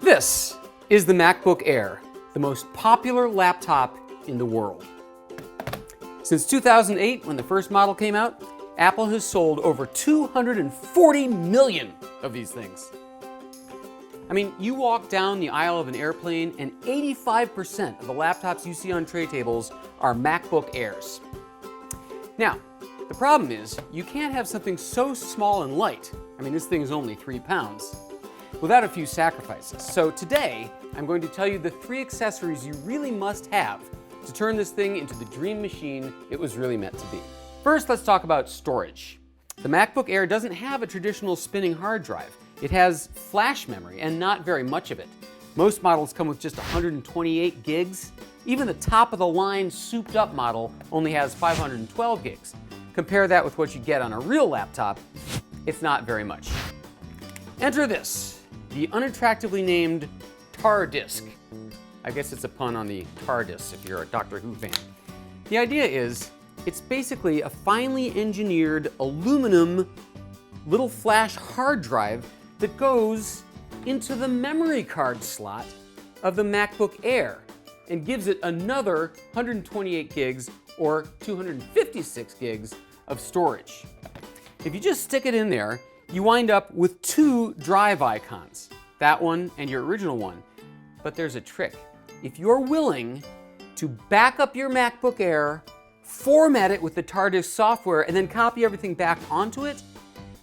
This is the MacBook Air, the most popular laptop in the world. Since 2008, when the first model came out, Apple has sold over 240 million of these things. I mean, you walk down the aisle of an airplane and 85% of the laptops you see on tray tables are MacBook Airs. Now, the problem is you can't have something so small and light, I mean this thing is only 3 pounds, without a few sacrifices. So today, I'm going to tell you the 3 accessories you really must have to turn this thing into the dream machine it was really meant to be. First, let's talk about storage. The MacBook Air doesn't have a traditional spinning hard drive. It has flash memory, and not very much of it. Most models come with just 128 gigs. Even the top-of-the-line souped-up model only has 512 gigs. Compare that with what you get on a real laptop, it's not very much. Enter this, the unattractively named TARDIS. I guess it's a pun on the TARDIS if you're a Doctor Who fan. The idea is, it's basically a finely engineered aluminum little flash hard drive that goes into the memory card slot of the MacBook Air and gives it another 128 gigs or 256 gigs of storage. If you just stick it in there, you wind up with 2 drive icons, that one and your original one. But there's a trick. If you're willing to back up your MacBook Air, format it with the TARDIS software, and then copy everything back onto it,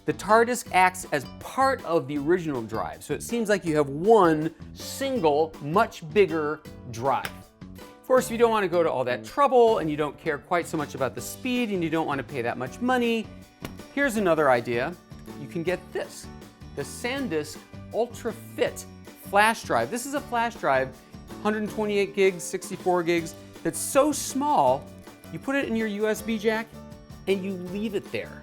the TARDIS acts as part of the original drive. So it seems like you have one single, much bigger drive. Of course, if you don't want to go to all that trouble and you don't care quite so much about the speed and you don't want to pay that much money, here's another idea. You can get this, the SanDisk Ultra Fit flash drive. This is a flash drive, 128 gigs, 64 gigs, that's so small, you put it in your USB jack and you leave it there.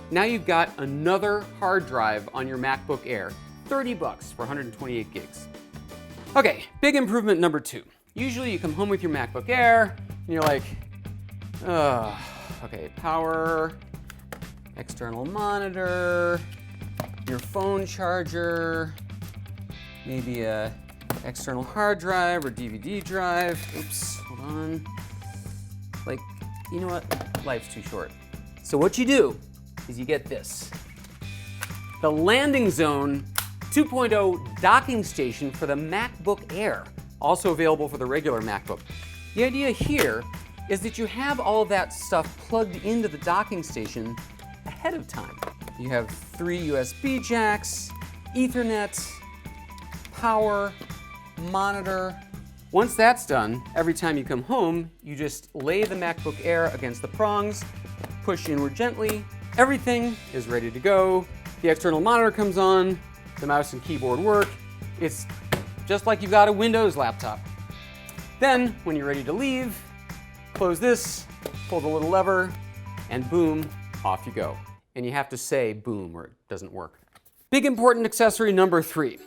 Now you've got another hard drive on your MacBook Air, 30 bucks for 128 gigs. Okay, big improvement number 2. Usually you come home with your MacBook Air and you're like, okay, power, external monitor, your phone charger, maybe a external hard drive or DVD drive. Oops, hold on. Like, you know what? Life's too short. So what you do is you get this. The Landing Zone 2.0 docking station for the MacBook Air, also available for the regular MacBook. The idea here is that you have all of that stuff plugged into the docking station ahead of time. You have 3 USB jacks, Ethernet, power, monitor. Once that's done, every time you come home, you just lay the MacBook Air against the prongs, push inward gently, everything is ready to go. The external monitor comes on, the mouse and keyboard work. It's just like you've got a Windows laptop. Then, when you're ready to leave, close this, pull the little lever, and boom, off you go. And you have to say boom or it doesn't work. Big important accessory number 3.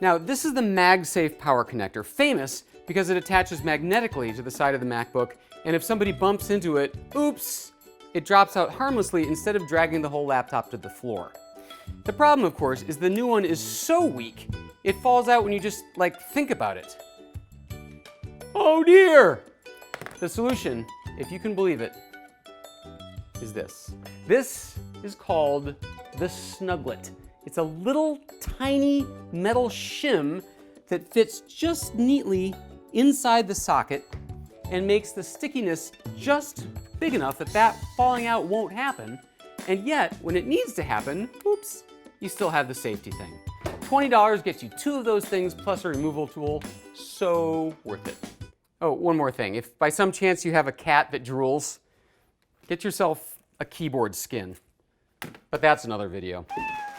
Now, this is the MagSafe power connector, famous because it attaches magnetically to the side of the MacBook, and if somebody bumps into it, oops, it drops out harmlessly instead of dragging the whole laptop to the floor. The problem, of course, is the new one is so weak, it falls out when you just, think about it. Oh dear! The solution, if you can believe it, is this. This is called the Snuglet. It's a little tiny metal shim that fits just neatly inside the socket and makes the stickiness just big enough that falling out won't happen. And yet, when it needs to happen, oops, you still have the safety thing. $20 gets you 2 of those things plus a removal tool. So worth it. Oh, one more thing. If by some chance you have a cat that drools, get yourself a keyboard skin. But that's another video.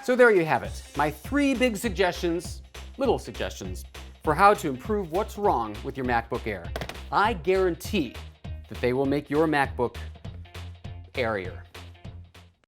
So there you have it. My 3 big suggestions, little suggestions, for how to improve what's wrong with your MacBook Air. I guarantee that they will make your MacBook airier.